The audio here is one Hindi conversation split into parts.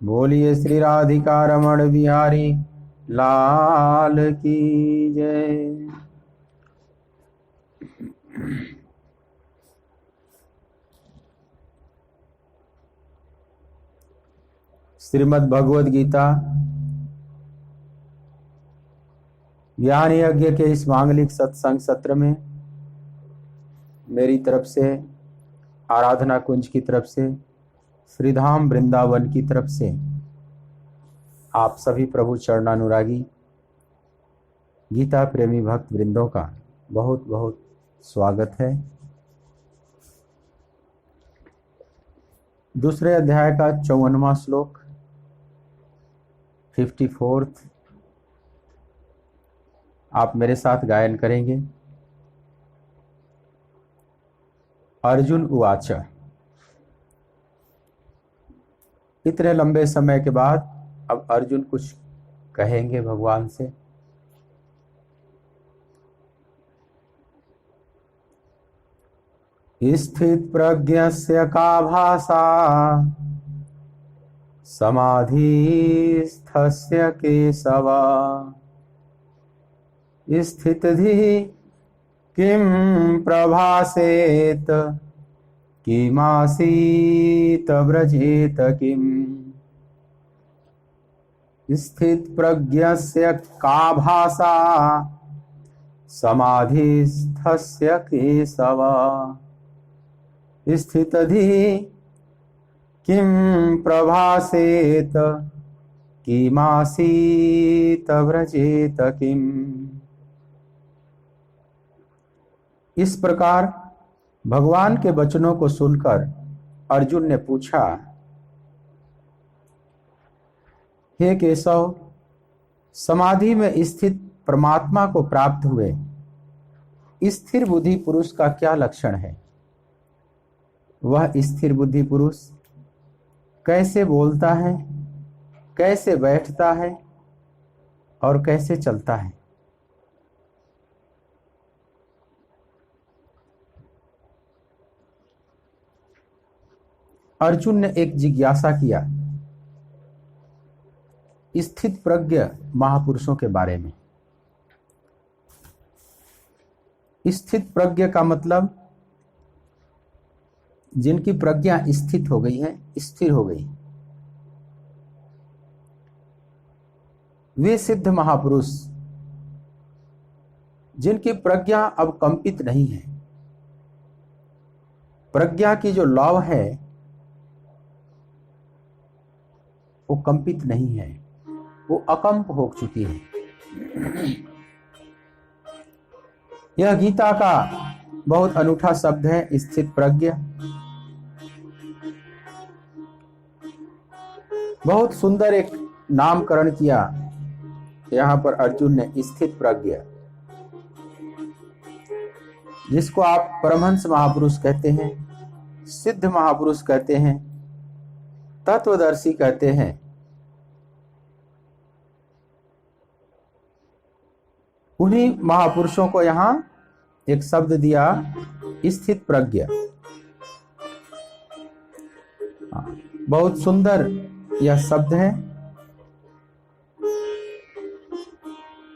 बोलिए श्री राधिका रमण बिहारी लाल की जय। श्रीमद् भगवद गीता ज्ञान यज्ञ के इस मांगलिक सत्संग सत्र में मेरी तरफ से, आराधना कुंज की तरफ से, श्रीधाम वृंदावन की तरफ से आप सभी प्रभु चरणानुरागी गीता प्रेमी भक्त वृंदों का बहुत बहुत स्वागत है। दूसरे अध्याय का 54वां श्लोक 54th आप मेरे साथ गायन करेंगे। अर्जुन उवाच। इतने लंबे समय के बाद अब अर्जुन कुछ कहेंगे भगवान से। स्थित प्रज्ञस्य का भाषा समाधिस्थस्य केशव स्थितधि किं प्रभासेत किमासीत व्रजेत किम। स्थित प्रज्ञस्य का भाषा समाधिस्थस्य केशव स्थितधि किं प्रभासेत किमासीत व्रजेत किम। इस प्रकार भगवान के वचनों को सुनकर अर्जुन ने पूछा, हे केशव, समाधि में स्थित परमात्मा को प्राप्त हुए स्थिर बुद्धि पुरुष का क्या लक्षण है? वह स्थिर बुद्धि पुरुष कैसे बोलता है, कैसे बैठता है और कैसे चलता है? अर्जुन ने एक जिज्ञासा किया स्थित प्रज्ञ महापुरुषों के बारे में। स्थित प्रज्ञ का मतलब जिनकी प्रज्ञा स्थित हो गई है, स्थिर हो गई, वे सिद्ध महापुरुष जिनकी प्रज्ञा अब कंपित नहीं है। प्रज्ञा की जो लौ है वो कंपित नहीं है, वो अकंप हो चुकी है। यह गीता का बहुत अनूठा शब्द है, स्थित प्रज्ञ। बहुत सुंदर एक नामकरण किया यहां पर अर्जुन ने, स्थित प्रज्ञ, जिसको आप परमहंस महापुरुष कहते हैं, सिद्ध महापुरुष कहते हैं, तत्वदर्शी कहते हैं। उन्हीं महापुरुषों को यहां एक शब्द दिया स्थित प्रज्ञ। बहुत सुंदर यह शब्द है।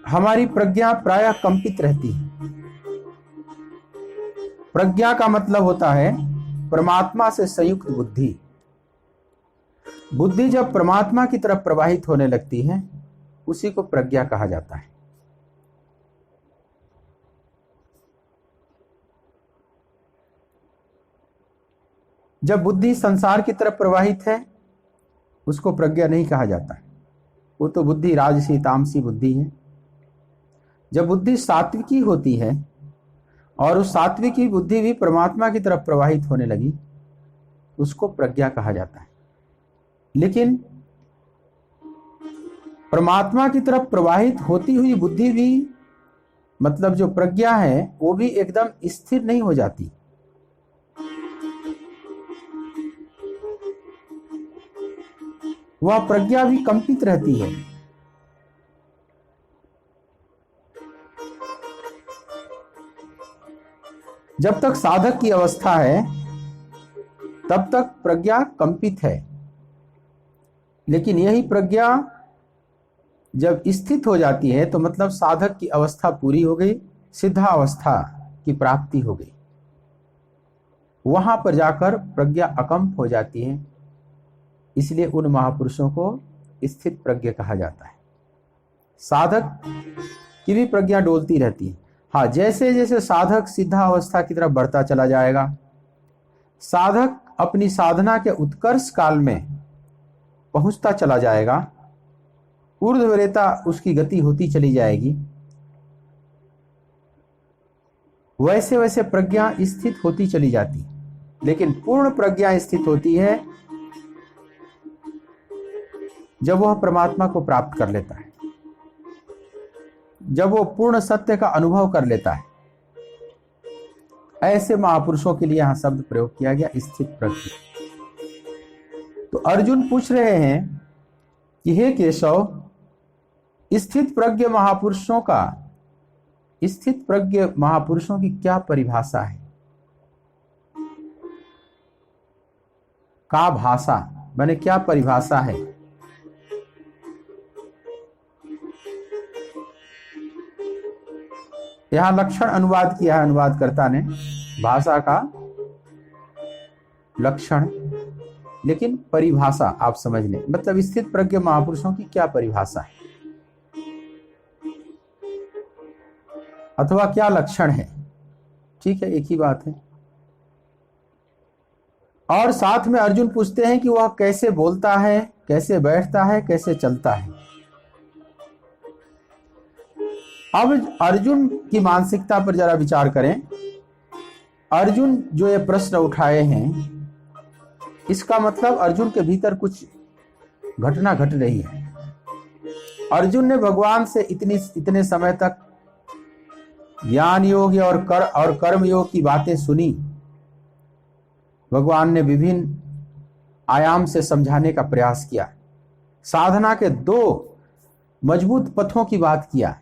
हमारी प्रज्ञा प्रायः कंपित रहती है। प्रज्ञा का मतलब होता है परमात्मा से संयुक्त बुद्धि। बुद्धि जब परमात्मा की तरफ प्रवाहित होने लगती है उसी को प्रज्ञा कहा जाता है। जब बुद्धि संसार की तरफ प्रवाहित है उसको प्रज्ञा नहीं कहा जाता है, वो तो बुद्धि राजसी तामसी बुद्धि है। जब बुद्धि सात्विकी होती है और उस सात्विकी बुद्धि भी परमात्मा की तरफ प्रवाहित होने लगी उसको प्रज्ञा कहा जाता है। लेकिन परमात्मा की तरफ प्रवाहित होती हुई बुद्धि भी, मतलब जो प्रज्ञा है, वो भी एकदम स्थिर नहीं हो जाती। वह प्रज्ञा भी कंपित रहती है। जब तक साधक की अवस्था है तब तक प्रज्ञा कंपित है। लेकिन यही प्रज्ञा जब स्थित हो जाती है तो मतलब साधक की अवस्था पूरी हो गई, सिद्धावस्था की प्राप्ति हो गई। वहां पर जाकर प्रज्ञा अकंप हो जाती है, इसलिए उन महापुरुषों को स्थित प्रज्ञ कहा जाता है। साधक की भी प्रज्ञा डोलती रहती है। हाँ, जैसे जैसे साधक सिद्धावस्था की तरफ बढ़ता चला जाएगा, साधक अपनी साधना के उत्कर्ष काल में पहुंचता चला जाएगा, ऊर्ध्वरेता उसकी गति होती चली जाएगी, वैसे वैसे प्रज्ञा स्थित होती चली जाती। लेकिन पूर्ण प्रज्ञा स्थित होती है जब वह परमात्मा को प्राप्त कर लेता है, जब वो पूर्ण सत्य का अनुभव कर लेता है। ऐसे महापुरुषों के लिए यहां शब्द प्रयोग किया गया, स्थित प्रज्ञ। तो अर्जुन पूछ रहे हैं कि हे केशव, स्थित प्रज्ञ महापुरुषों की क्या परिभाषा है? का भाषा माने क्या परिभाषा है? यहां लक्षण अनुवाद किया है अनुवादकर्ता ने, भाषा का लक्षण, लेकिन परिभाषा आप समझ लें, मतलब स्थित प्रज्ञ महापुरुषों की क्या परिभाषा है अथवा क्या लक्षण है। ठीक है, एक ही बात है। और साथ में अर्जुन पूछते हैं कि वह कैसे बोलता है, कैसे बैठता है, कैसे चलता है। अब अर्जुन की मानसिकता पर जरा विचार करें। अर्जुन जो ये प्रश्न उठाए हैं, इसका मतलब अर्जुन के भीतर कुछ घटना घट रही है। अर्जुन ने भगवान से इतने समय तक ज्ञान योग और कर्म योग की बातें सुनी। भगवान ने विभिन्न आयाम से समझाने का प्रयास किया, साधना के 2 मजबूत पथों की बात किया,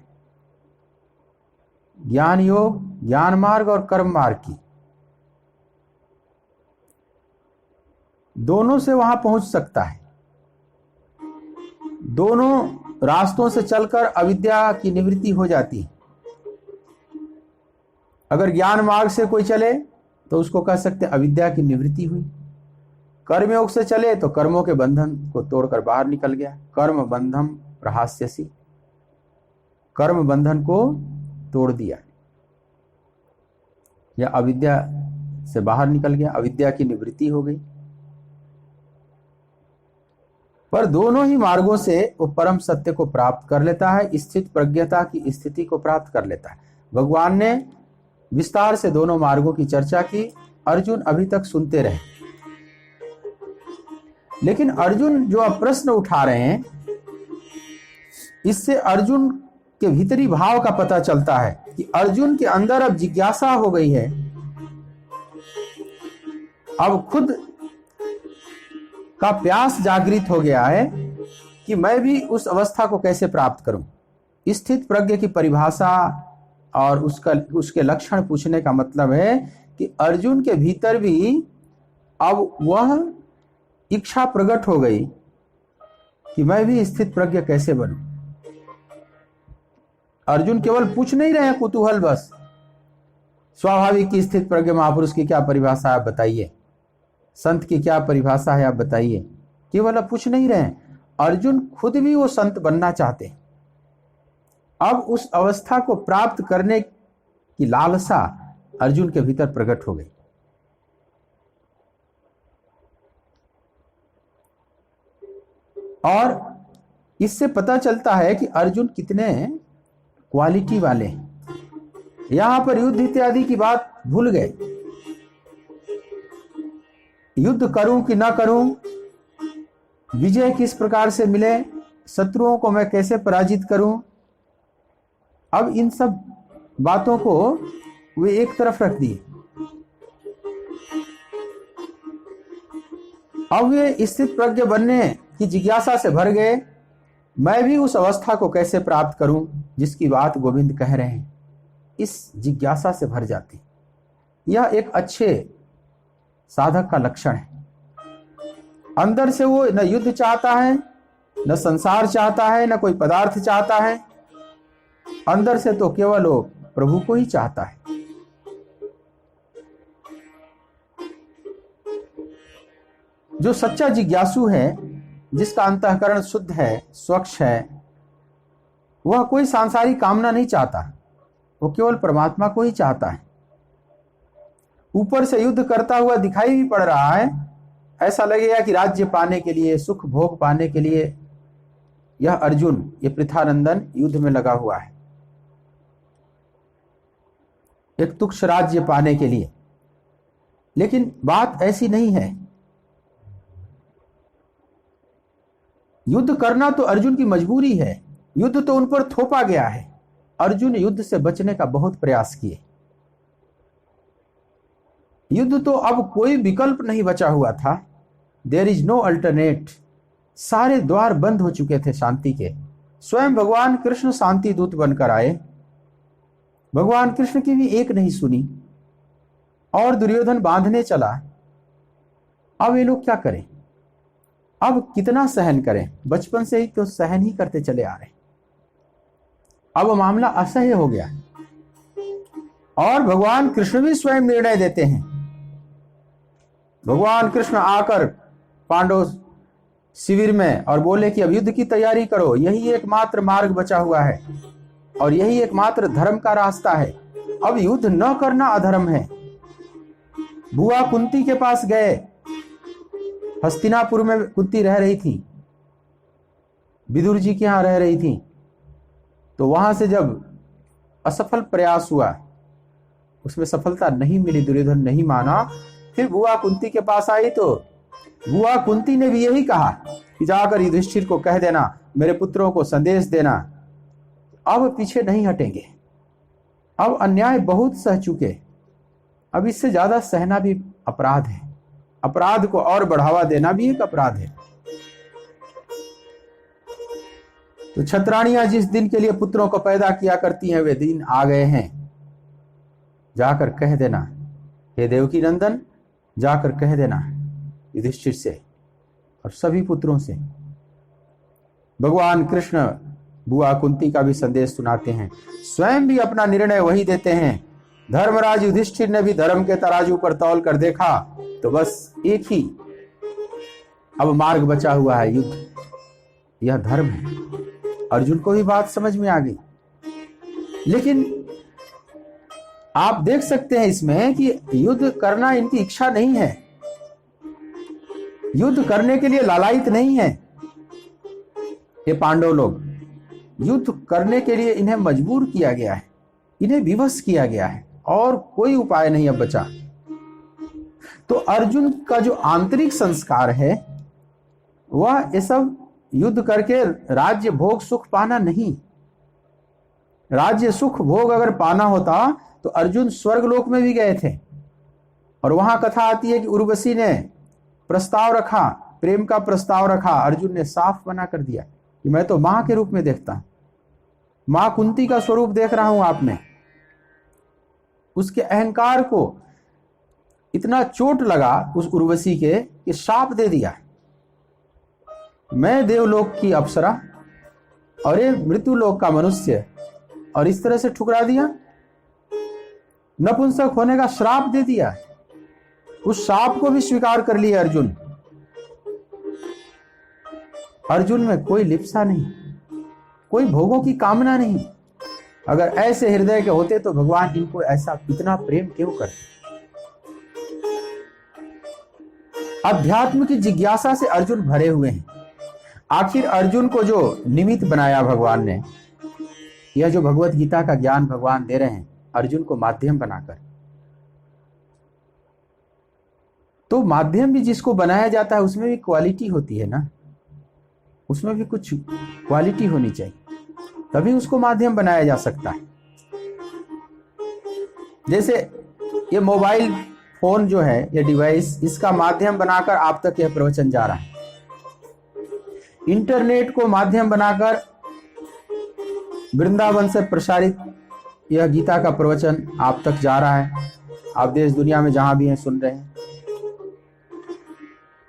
ज्ञान योग, ज्ञान मार्ग और कर्म मार्ग की। दोनों से वहां पहुंच सकता है। दोनों रास्तों से चलकर अविद्या की निवृत्ति हो जाती है। अगर ज्ञान मार्ग से कोई चले तो उसको कह सकते हैं अविद्या की निवृत्ति हुई। कर्म योग से चले तो कर्मों के बंधन को तोड़कर बाहर निकल गया। कर्म बंधम प्रहास्यसि, कर्म बंधन को तोड़ दिया या अविद्या से बाहर निकल गया, अविद्या की निवृत्ति हो गई। पर दोनों ही मार्गों से वो परम सत्य को प्राप्त कर लेता है, स्थित प्रज्ञता की स्थिति को प्राप्त कर लेता है। भगवान ने विस्तार से दोनों मार्गों की चर्चा की, अर्जुन अभी तक सुनते रहे। लेकिन अर्जुन जो अब प्रश्न उठा रहे हैं, इससे अर्जुन के भीतरी भाव का पता चलता है कि अर्जुन के अंदर अब जिज्ञासा हो गई है। अब खुद का प्यास जागृत हो गया है कि मैं भी उस अवस्था को कैसे प्राप्त करूं। स्थित प्रज्ञ की परिभाषा और उसके लक्षण पूछने का मतलब है कि अर्जुन के भीतर भी अब वह इच्छा प्रकट हो गई कि मैं भी स्थित प्रज्ञ कैसे बनूं। अर्जुन केवल पूछ नहीं रहे हैं कुतूहल बस, स्वाभाविक की स्थित प्रज्ञ महापुरुष की क्या परिभाषा है आप बताइए, संत की क्या परिभाषा है आप बताइए। केवल अब पूछ नहीं रहे हैं, अर्जुन खुद भी वो संत बनना चाहते हैं। अब उस अवस्था को प्राप्त करने की लालसा अर्जुन के भीतर प्रकट हो गई। और इससे पता चलता है कि अर्जुन कितने क्वालिटी वाले हैं। यहां पर युद्ध इत्यादि की बात भूल गए। युद्ध करूं कि ना करूं, विजय किस प्रकार से मिले, शत्रुओं को मैं कैसे पराजित करूं, अब इन सब बातों को वे एक तरफ रख दिए। अब वे स्थित प्रज्ञ बनने की जिज्ञासा से भर गए। मैं भी उस अवस्था को कैसे प्राप्त करूं जिसकी बात गोविंद कह रहे हैं, इस जिज्ञासा से भर जाती। यह एक अच्छे साधक का लक्षण है। अंदर से वो न युद्ध चाहता है न संसार चाहता है, न कोई पदार्थ चाहता है, अंदर से तो केवल वो प्रभु को ही चाहता है। जो सच्चा जिज्ञासु है, जिसका अंतःकरण शुद्ध है, स्वच्छ है, वह कोई सांसारिक कामना नहीं चाहता, वो केवल परमात्मा को ही चाहता है। ऊपर से युद्ध करता हुआ दिखाई भी पड़ रहा है, ऐसा लगेगा कि राज्य पाने के लिए, सुख भोग पाने के लिए यह अर्जुन, ये पृथानंदन युद्ध में लगा हुआ है, एक तुच्छ राज्य पाने के लिए। लेकिन बात ऐसी नहीं है। युद्ध करना तो अर्जुन की मजबूरी है, युद्ध तो उन पर थोपा गया है। अर्जुन युद्ध से बचने का बहुत प्रयास किए। युद्ध तो अब कोई विकल्प नहीं बचा हुआ था। There is no alternate. सारे द्वार बंद हो चुके थे शांति के। स्वयं भगवान कृष्ण शांति दूत बनकर आए, भगवान कृष्ण की भी एक नहीं सुनी और दुर्योधन बांधने चला। अब ये लोग क्या करें? अब कितना सहन करें? बचपन से ही तो सहन ही करते चले आ रहे, अब मामला असह्य हो गया। और भगवान कृष्ण भी स्वयं निर्णय देते हैं। भगवान कृष्ण आकर पांडव शिविर में और बोले कि अब युद्ध की तैयारी करो, यही एकमात्र मार्ग बचा हुआ है और यही एकमात्र धर्म का रास्ता है। अब युद्ध न करना अधर्म है। बुआ कुंती के पास गए, हस्तिनापुर में कुंती रह रही थी, विदुर जी के यहां रह रही थी। तो वहां से जब असफल प्रयास हुआ, उसमें सफलता नहीं मिली, दुर्योधन नहीं माना, फिर बुआ कुंती के पास आई तो बुआ कुंती ने भी यही कहा कि जाकर युधिष्ठिर को कह देना, मेरे पुत्रों को संदेश देना। अब पीछे नहीं हटेंगे, अब अन्याय बहुत सह चुके, अब इससे ज्यादा सहना भी अपराध है, अपराध को और बढ़ावा देना भी एक अपराध है। तो छत्राणियां जिस दिन के लिए पुत्रों को पैदा किया करती हैं, वे दिन आ गए हैं। जाकर कह देना, हे देवकी नंदन, जाकर कह देना युधिष्ठिर से और सभी पुत्रों से। भगवान कृष्ण बुआ कुंती का भी संदेश सुनाते हैं, स्वयं भी अपना निर्णय वही देते हैं। धर्मराज युधिष्ठिर ने भी धर्म के तराजू पर तौल कर देखा तो बस एक ही अब मार्ग बचा हुआ है, युद्ध, यह धर्म है। अर्जुन को भी बात समझ में आ गई। लेकिन आप देख सकते हैं इसमें कि युद्ध करना इनकी इच्छा नहीं है, युद्ध करने के लिए लालायित नहीं है। ये पांडव लोग युद्ध करने के लिए इन्हें मजबूर किया गया है, इन्हें विवश किया गया है और कोई उपाय नहीं अब बचा। तो अर्जुन का जो आंतरिक संस्कार है वह ये सब युद्ध करके राज्य भोग सुख पाना नहीं। राज्य सुख भोग अगर पाना होता तो अर्जुन स्वर्गलोक में भी गए थे। और वहां कथा आती है कि उर्वशी ने प्रस्ताव रखा, प्रेम का प्रस्ताव रखा, अर्जुन ने साफ मना कर दिया कि मैं तो मां के रूप में देखता हूं, मां कुंती का स्वरूप देख रहा हूं आप में। उसके अहंकार को इतना चोट लगा उस उर्वशी के कि शाप दे दिया, मैं देवलोक की अप्सरा और ये मृत्युलोक का मनुष्य, और इस तरह से ठुकरा दिया, नपुंसक होने का श्राप दे दिया। उस शाप को भी स्वीकार कर लिया अर्जुन। अर्जुन में कोई लिप्सा नहीं, कोई भोगों की कामना नहीं। अगर ऐसे हृदय के होते तो भगवान इनको ऐसा इतना प्रेम क्यों करते? अध्यात्म की जिज्ञासा से अर्जुन भरे हुए हैं। आखिर अर्जुन को जो निमित्त बनाया भगवान ने, यह जो भगवत गीता का ज्ञान भगवान दे रहे हैं अर्जुन को माध्यम बनाकर, तो माध्यम भी जिसको बनाया जाता है उसमें भी क्वालिटी होती है ना, उसमें भी कुछ क्वालिटी होनी चाहिए, तभी उसको माध्यम बनाया जा सकता है। जैसे ये मोबाइल फोन जो है, ये डिवाइस, इसका माध्यम बनाकर आप तक यह प्रवचन जा रहा है। इंटरनेट को माध्यम बनाकर वृंदावन से प्रसारित यह गीता का प्रवचन आप तक जा रहा है, आप देश दुनिया में जहां भी हैं सुन रहे हैं।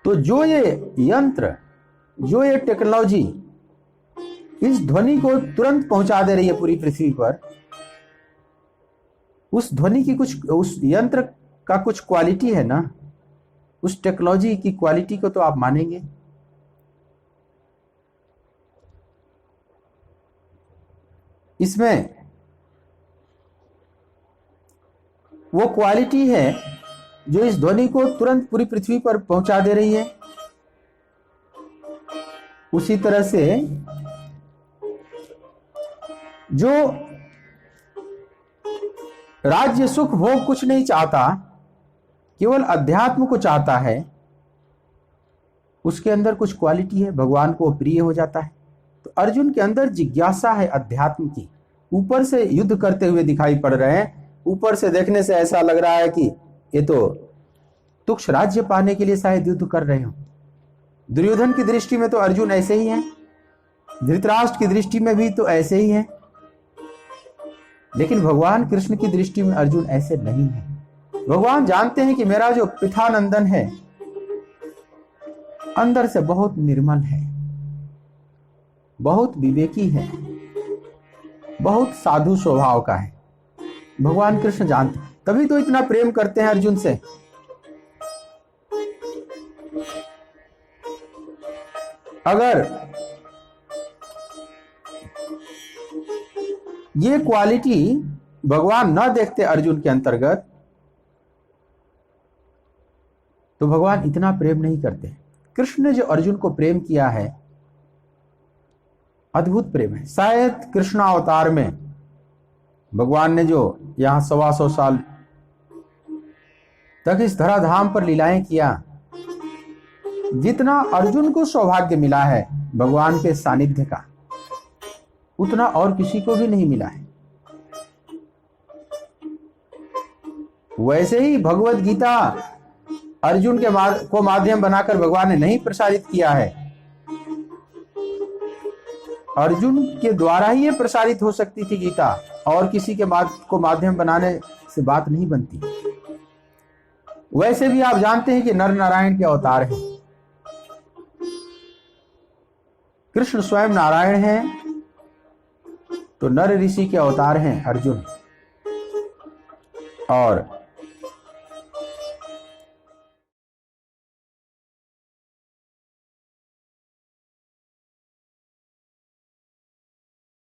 तो जो ये यंत्र, जो ये टेक्नोलॉजी इस ध्वनि को तुरंत पहुंचा दे रही है पूरी पृथ्वी पर, उस ध्वनि की कुछ, उस यंत्र का कुछ क्वालिटी है ना, उस टेक्नोलॉजी की क्वालिटी को तो आप मानेंगे। इसमें वो क्वालिटी है जो इस ध्वनि को तुरंत पूरी पृथ्वी पर पहुंचा दे रही है। उसी तरह से जो राज्य सुख भोग कुछ नहीं चाहता, केवल अध्यात्म को चाहता है, उसके अंदर कुछ क्वालिटी है, भगवान को प्रिय हो जाता है। तो अर्जुन के अंदर जिज्ञासा है अध्यात्म की। ऊपर से युद्ध करते हुए दिखाई पड़ रहे हैं, ऊपर से देखने से ऐसा लग रहा है कि ये तो तुक्ष राज्य पाने के लिए शायद युद्ध कर रहे हो। दुर्योधन की दृष्टि में तो अर्जुन ऐसे ही है, धृतराष्ट्र की दृष्टि में भी तो ऐसे ही है, लेकिन भगवान कृष्ण की दृष्टि में अर्जुन ऐसे नहीं है। भगवान जानते हैं कि मेरा जो पितानंदन है अंदर से बहुत निर्मल है, बहुत विवेकी है, बहुत साधु स्वभाव का है। भगवान कृष्ण जानते, तभी तो इतना प्रेम करते हैं अर्जुन से। अगर ये क्वालिटी भगवान न देखते अर्जुन के अंतर्गत, तो भगवान इतना प्रेम नहीं करते। कृष्ण ने जो अर्जुन को प्रेम किया है, अद्भुत प्रेम है। शायद कृष्ण अवतार में भगवान ने जो यहां 125 साल तक इस धराधाम पर लीलाएं किया, जितना अर्जुन को सौभाग्य मिला है भगवान के सानिध्य का, उतना और किसी को भी नहीं मिला है। वैसे ही भगवत गीता अर्जुन के को माध्यम बनाकर भगवान ने नहीं प्रसारित किया है, अर्जुन के द्वारा ही ये प्रसारित हो सकती थी गीता, और किसी के को माध्यम बनाने से बात नहीं बनती। वैसे भी आप जानते हैं कि नर नारायण के अवतार हैं। कृष्ण स्वयं नारायण हैं, तो नर ऋषि के अवतार हैं अर्जुन। और